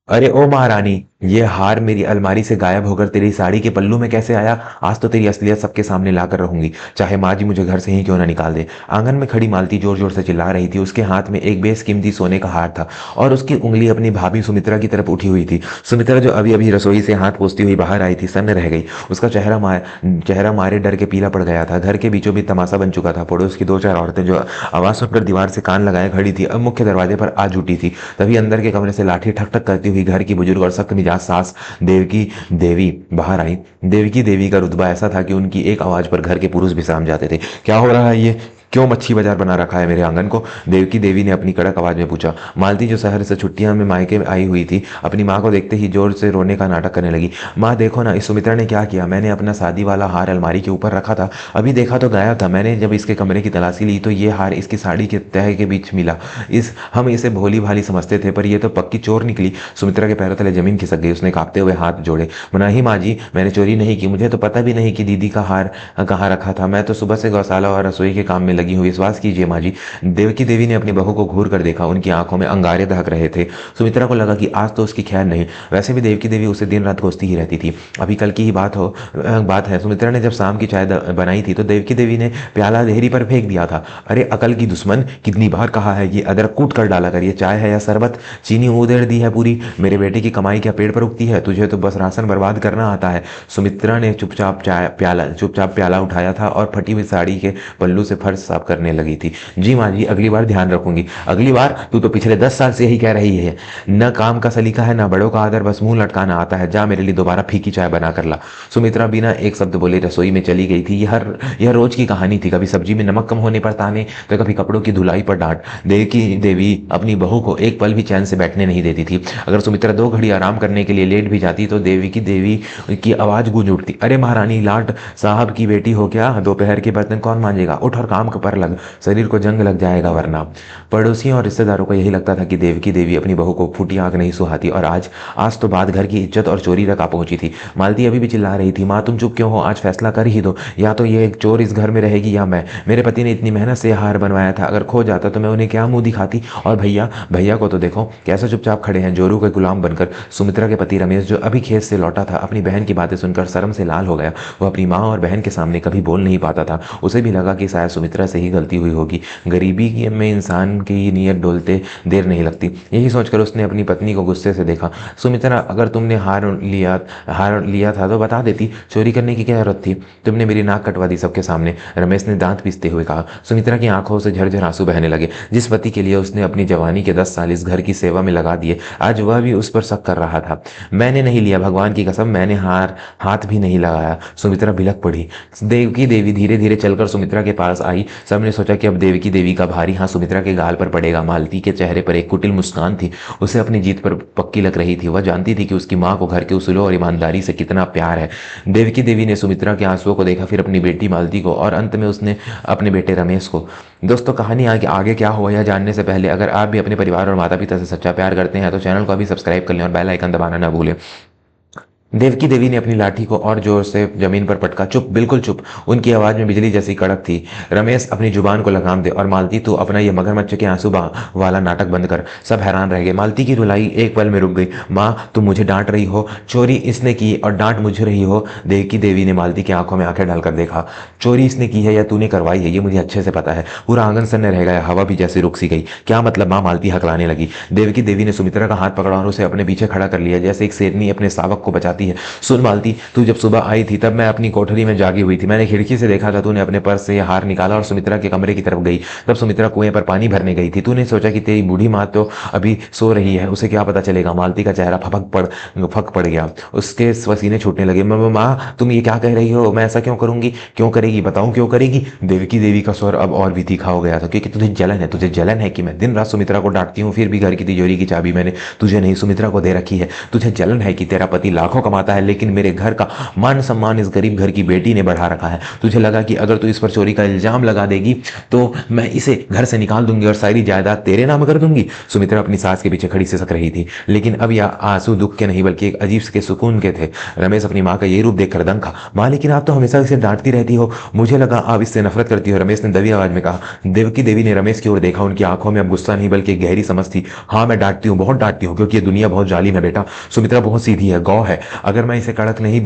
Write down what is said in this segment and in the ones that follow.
अरे ओ महारानी, ये हार मेरी अलमारी से गायब होकर तेरी साड़ी के पल्लू में कैसे आया? आज तो तेरी असलियत सबके सामने लाकर रहूंगी, चाहे माँ जी मुझे घर से ही क्यों ना निकाल दे। आंगन में खड़ी मालती जोर जोर से चिल्ला रही थी। उसके हाथ में एक बेशकीमती सोने का हार था और उसकी उंगली अपनी भाभी सुमित्रा की तरफ उठी हुई थी। सुमित्रा जो अभी अभी रसोई से हाथ पोंछती हुई बाहर आई थी, सन्न रह गई। उसका चेहरा मारे डर के पीला पड़ गया था। घर के बीचों बीच तमाशा बन चुका था। पड़ोस की दो चार औरतें जो आवाज सुनकर दीवार से कान लगाए खड़ी थी, अब मुख्य दरवाजे पर आ जुटी थी। तभी अंदर के कमरे से लाठी ठक ठक करती हुई घर की बुजुर्ग और सख्त मिजाज सास देवकी देवी बाहर आई। देवकी देवी का रुतबा ऐसा था कि उनकी एक आवाज पर घर के पुरुष भी सहम जाते थे। क्या हो रहा है ये? क्यों मच्छी बाजार बना रखा है मेरे आंगन को? देवकी देवी ने अपनी कड़क आवाज में पूछा। मालती जो शहर से छुट्टियां में मायके में आई हुई थी, अपनी माँ को देखते ही जोर से रोने का नाटक करने लगी। माँ देखो ना, इस सुमित्रा ने क्या किया। मैंने अपना शादी वाला हार अलमारी के ऊपर रखा था, अभी देखा तो गायब था। मैंने जब इसके कमरे की तलाशी ली तो ये हार इसकी साड़ी के तह के बीच मिला। इस हम इसे भोली भाली समझते थे, पर यह तो पक्की चोर निकली। सुमित्रा के पैरों तले जमीन खिसक गई। उसने कांपते हुए हाथ जोड़े। नहीं माँ जी, मैंने चोरी नहीं की। मुझे तो पता भी नहीं कि दीदी का हार कहाँ रखा था। मैं तो सुबह से गौशाला और रसोई के काम में लगी हूँ, विश्वास कीजिए माँ जी। देवकी देवी ने अपनी बहू को घूर कर देखा। उनकी आंखों में अंगारे दहक रहे थे। सुमित्रा को लगा कि आज तो उसकी खैर नहीं। वैसे भी देवकी देवी उसे दिन रात कोसती ही रहती थी। अभी कल की ही बात है, सुमित्रा ने जब शाम की चाय बनाई थी तो देवकी देवी ने प्याला देहरी पर फेंक दिया था। अरे अकल की दुश्मन, कितनी बार कहा है, ये अदरक कूट कर डाला कर। ये चाय है या शरबत? चीनी उधेड़ दी है पूरी। मेरे बेटे की कमाई क्या पेड़ पर उगती है? तुझे तो बस राशन बर्बाद करना आता है। सुमित्रा ने चुपचाप प्याला उठाया था और फटी हुई साड़ी के पल्लू से फर्श साफ करने लगी थी। जी माँ जी, अगली बार ध्यान रखूंगी। अगली बार? तू तो पिछले 10 साल से यही कह रही है। न काम का सलीका है, न बड़ों का आदर, बस मुंह लटकाना आता है। जा मेरे लिए दोबारा फीकी चाय बना कर ला। सुमित्रा बिना एक शब्द बोले रसोई में चली गई थी। यह रोज की कहानी थी। कभी सब्जी में नमक कम होने पर ताने, तो कभी कपड़ों की धुलाई पर डांट। देवकी देवी अपनी बहू को एक पल भी चैन से बैठने नहीं देती थी। अगर सुमित्रा 2 घड़ी आराम करने के लिए लेट भी जाती तो देवकी देवी की आवाज गूंज उठती। अरे महारानी, लाट साहब की बेटी हो क्या? दोपहर के बर्तन कौन मांजेगा? उठ और काम पर लग, शरीर को जंग लग जाएगा वरना। पड़ोसियों और रिश्तेदारों को यही लगता था कि देवकी देवी अपनी बहू को फूटी आंख नहीं सुहाती। और आज आज तो बात घर की इज्जत और चोरी तक आ पहुंची थी। मालती अभी भी चिल्ला रही थी। माँ तुम चुप क्यों हो? आज फैसला कर ही दो, या तो ये एक चोर इस घर में रहेगी या मैं। मेरे पति ने इतनी मेहनत से हार बनवाया था, अगर खो जाता तो मैं उन्हें क्या मुंह दिखाती? और भैया भैया को तो देखो कैसे चुपचाप खड़े हैं, जोरू के गुलाम बनकर। सुमित्रा के पति रमेश जो अभी खेत से लौटा था, अपनी बहन की बातें सुनकर शर्म से लाल हो गया। वो अपनी माँ और बहन के सामने कभी बोल नहीं पाता था। उसे भी लगा कि शायद सुमित्रा से ही गलती हुई होगी। गरीबी में इंसान की नीयत डोलते देर नहीं लगती। यही सोचकर उसने अपनी पत्नी को गुस्से से देखा। सुमित्रा, अगर तुमने हार लिया था तो बता देती, चोरी करने की क्या जरूरत थी? तुमने मेरी नाक कटवा दी सबके सामने, रमेश ने दांत पीसते हुए कहा। सुमित्रा की आंखों से झरझर आंसू बहने लगे। जिस पति के लिए उसने अपनी जवानी के 10 साल इस घर की सेवा में लगा दिए, आज वह भी उस पर शक कर रहा था। मैंने नहीं लिया, भगवान की कसम, मैंने हाथ भी नहीं लगाया। सुमित्रा बिलक पड़ी। देवकी देवी धीरे धीरे चलकर सुमित्रा के पास आई। सबने सोचा कि अब देवकी देवी का भारी हाथ सुमित्रा के गाल पर पड़ेगा। मालती के चेहरे पर एक कुटिल मुस्कान थी। उसे अपनी जीत पर पक्की लग रही थी। वह जानती थी कि उसकी माँ को घर के उसूलों और ईमानदारी से कितना प्यार है। देवकी देवी ने सुमित्रा के आंसुओं को देखा, फिर अपनी बेटी मालती को, और अंत में उसने अपने बेटे रमेश को। दोस्तों, कहानी आगे क्या हुआ यह जानने से पहले अगर आप भी अपने परिवार और माता पिता से सच्चा प्यार करते हैं तो चैनल को अभी सब्सक्राइब कर लें और बेल आइकन दबाना ना भूलें। देवकी देवी ने अपनी लाठी को और जोर से जमीन पर पटका। चुप, बिल्कुल चुप। उनकी आवाज में बिजली जैसी कड़क थी। रमेश, अपनी जुबान को लगाम दे, और मालती तू अपना ये मगरमच्छ के आंसू वाला नाटक बंद कर। सब हैरान रह गए। मालती की रुलाई एक पल में रुक गई। माँ, तुम मुझे डांट रही हो? चोरी इसने की और डांट मुझे रही हो? देवकी देवी ने मालती की आंखों में आंखें डालकर देखा। चोरी इसने की है या तूने करवाई है, ये मुझे अच्छे से पता है। पूरा आंगन सन्ने रह गया, हवा भी जैसे रुक सी गई। क्या मतलब माँ? मालती हकलाने लगी। देवकी देवी ने सुमित्रा का हाथ पकड़ा और उसे अपने पीछे खड़ा कर लिया, जैसे एक शेरनी अपने शावक को बचाती है। सुन मालती, तू जब सुबह आई थी तब मैं अपनी कोठरी में जागी हुई थी। मैंने खिड़की से देखा था तूने अपने पर्स से यह हार निकाला और सुमित्रा के कमरे की तरफ गई। तब सुमित्रा कुएं पर पानी भरने गई थी। तूने सोचा कि तेरी बूढ़ी माँ तो अभी सो रही है, उसे क्या पता चलेगा। मालती का चेहरा फक पड़ गया। उसके पसीने छूटने लगे। माँ, तुम ये क्या कह रही हो? मैं ऐसा क्यों करूंगी? क्यों करेगी? बताऊं क्यों करेगी? देवकी देवी का स्वर अब और भी तीखा हो गया था। क्योंकि तुझे जलन है कि मैं दिन रात सुमित्रा को डांटती हूँ, फिर भी घर की तिजोरी की चाबी मैंने तुझे नहीं सुमित्रा को दे रखी है। तुझे जलन है कि तेरा पति लाखों कमाता है, लेकिन मेरे घर का मान सम्मान इस गरीब घर की बेटी ने बढ़ा रखा है। तुझे लगा कि अगर तू इस पर चोरी का इल्जाम लगा देगी तो मैं इसे घर से निकाल दूंगी और सारी जायदाद तेरे नाम कर दूंगी। सुमित्रा अपनी सास के पीछे खड़ी सिसक रही थी, लेकिन अब यह आंसू दुख के नहीं बल्कि एक अजीब से सुकून के थे। रमेश अपनी माँ का ये रूप देखकर दंग खा। माँ, लेकिन आप तो हमेशा इसे डांटती रहती हो, मुझे लगा आप इससे नफरत करती हो, रमेश ने दबी आवाज में कहा। देवकी देवी ने रमेश की ओर देखा, उनकी आंखों में अब गुस्सा नहीं बल्कि गहरी समझ थी। हाँ, मैं डांटती हूँ, बहुत डांटती हूँ, क्योंकि ये दुनिया बहुत जालिम है बेटा। सुमित्रा बहुत सीधी है, गौ है। अगर मैं इसे कड़क नहीं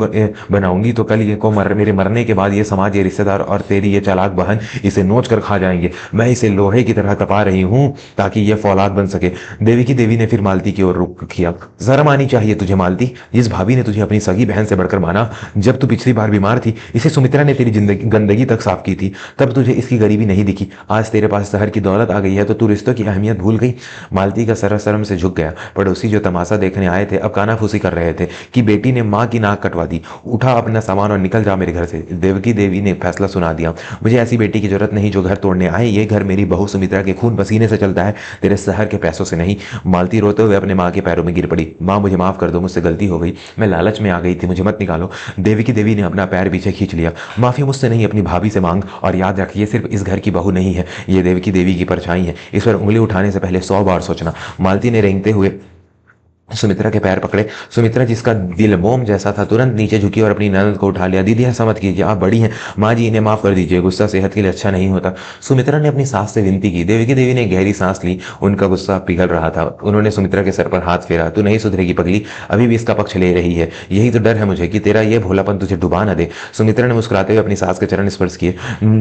बनाऊंगी तो कल ये को मेरे मरने के बाद ये समाज, ये रिश्तेदार और तेरी ये चालाक बहन इसे नोच कर खा जाएंगे। मैं इसे लोहे की तरह तपा रही हूँ ताकि ये फौलाद बन सके। देवकी देवी ने फिर मालती की ओर रुख किया। शर्म आनी चाहिए तुझे मालती, जिस भाभी ने तुझे अपनी सगी बहन से बढ़कर माना। जब तू पिछली बार बीमार थी, इसे सुमित्रा ने तेरी गंदगी तक साफ की थी, तब तुझे इसकी गरीबी नहीं दिखी। आज तेरे पास शहर की दौलत आ गई है तो तू रिश्तों की अहमियत भूल गई। मालती का सर शर्म से झुक गया। पड़ोसी जो तमाशा देखने आए थे अब कानाफूसी कर रहे थे कि बेटी ने माँ की नाक कटवा दी, उठा अपना सामान और निकल जा मेरे घर से। देवकी देवी ने फैसला सुना दिया। मुझे ऐसी बेटी की जरूरत नहीं जो घर तोड़ने आए। ये घर मेरी बहू सुमित्रा के खून पसीने से चलता है, तेरे शहर के पैसों से नहीं। मालती रोते हुए अपने माँ के पैरों में गिर पड़ी। माँ, मुझे माफ कर दो, मुझसे गलती हो गई, मैं लालच में आ गई थी, मुझे मत निकालो। देवकी देवी ने अपना पैर पीछे खींच लिया। माफी मुझसे नहीं, अपनी भाभी से मांग, और याद रख ये सिर्फ इस घर की बहू नहीं है, ये देवकी देवी की परछाई है। इस पर उंगली उठाने से पहले 100 बार सोचना। मालती ने रेंगते हुए सुमित्रा के पैर पकड़े। सुमित्रा, जिसका दिल मोम जैसा था, तुरंत नीचे झुकी और अपनी ननद को उठा लिया। दीदी, ऐसा मत कीजिए, आप बड़ी हैं। माँ जी, इन्हें माफ कर दीजिए, गुस्सा सेहत के लिए अच्छा नहीं होता। सुमित्रा ने अपनी सास से विनती की। देवकी देवी ने गहरी सांस ली, उनका गुस्सा पिघल रहा था। उन्होंने सुमित्रा के सर पर हाथ फेरा। तू नहीं सुधरेगी पगली, अभी भी इसका पक्ष ले रही है। यही तो डर है मुझे कि तेरा ये भोलापन तुझे डुबा न दे। सुमित्रा ने मुस्कुराते हुए अपनी सास के चरण स्पर्श किए।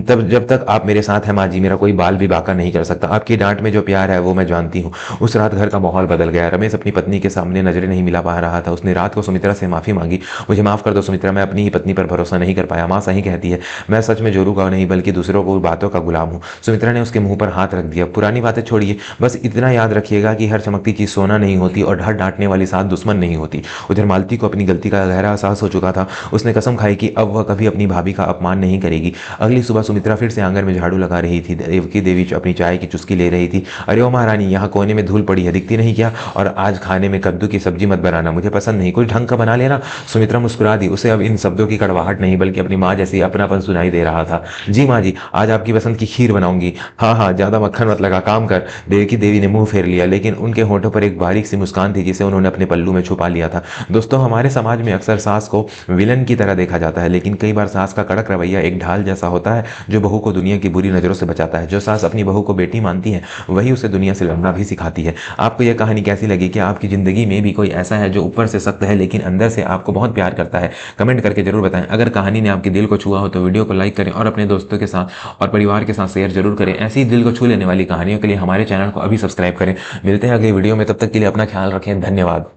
तब जब तक आप मेरे साथ हैं माँ जी, मेरा कोई बाल भी बाका नहीं कर सकता। आपकी डांट में जो प्यार है वो मैं जानती हूँ। उस रात घर का माहौल बदल गया। रमेश अपनी पत्नी के सामने नजरें नहीं पा रहा था। उसने रात को सुमित्रा से माफी मांगी। मुझे माफ कर दो सुमित्रा, मैं अपनी ही पत्नी पर भरोसा नहीं कर पाया। माँ सही कहती है, मैं सच में जोरू का नहीं बल्कि दूसरों को बातों का गुलाम हूँ। सुमित्रा ने उसके मुंह पर हाथ रख दिया। पुरानी बातें छोड़िए, बस इतना याद रखिएगा कि हर चमकती चीज सोना नहीं होती और हर डांटने वाली साथ दुश्मन नहीं होती। उधर मालती को अपनी गलती का गहरा एहसास हो चुका था। उसने कसम खाई कि अब वह कभी अपनी भाभी का अपमान नहीं करेगी। अगली सुबह सुमित्रा फिर से आंगन में झाड़ू लगा रही थी। देवकी देवी अपनी चाय की चुस्की ले रही थी। अरे ओ महारानी, यहाँ कोने में धूल पड़ी है, दिखती नहीं क्या? और आज खाने में कद्दू की सब्जी मत बनाना, मुझे पसंद नहीं, कुछ ढंग का बना लेना। सुमित्रा मुस्कुरा दी। उसे अब इन शब्दों की कड़वाहट नहीं बल्कि अपनी माँ जैसी अपनापन सुनाई दे रहा था। जी माँ जी, आज आपकी पसंद की खीर बनाऊंगी। हाँ हाँ, ज्यादा मक्खन मत लगा, काम कर। देवकी देवी ने मुंह फेर लिया, लेकिन उनके होठों पर एक बारीक सी मुस्कान थी जिसे उन्होंने अपने पल्लू में छुपा लिया था। दोस्तों, हमारे समाज में अक्सर सास को विलन की तरह देखा जाता है, लेकिन कई बार सास का कड़क रवैया एक ढाल जैसा होता है जो बहू को दुनिया की बुरी नजरों से बचाता है। जो सास अपनी बहू को बेटी मानती है वही उसे दुनिया से लड़ना भी सिखाती है। आपको यह कहानी कैसी लगी? क्या आपकी जिंदगी में भी कोई ऐसा है जो ऊपर से सख्त है लेकिन अंदर से आपको बहुत प्यार करता है? कमेंट करके जरूर बताएं। अगर कहानी ने आपके दिल को छुआ हो तो वीडियो को लाइक करें और अपने दोस्तों के साथ और परिवार के साथ शेयर जरूर करें। ऐसी दिल को छू लेने वाली कहानियों के लिए हमारे चैनल को अभी सब्सक्राइब करें। मिलते हैं अगले वीडियो में, तब तक के लिए अपना ख्याल रखें। धन्यवाद।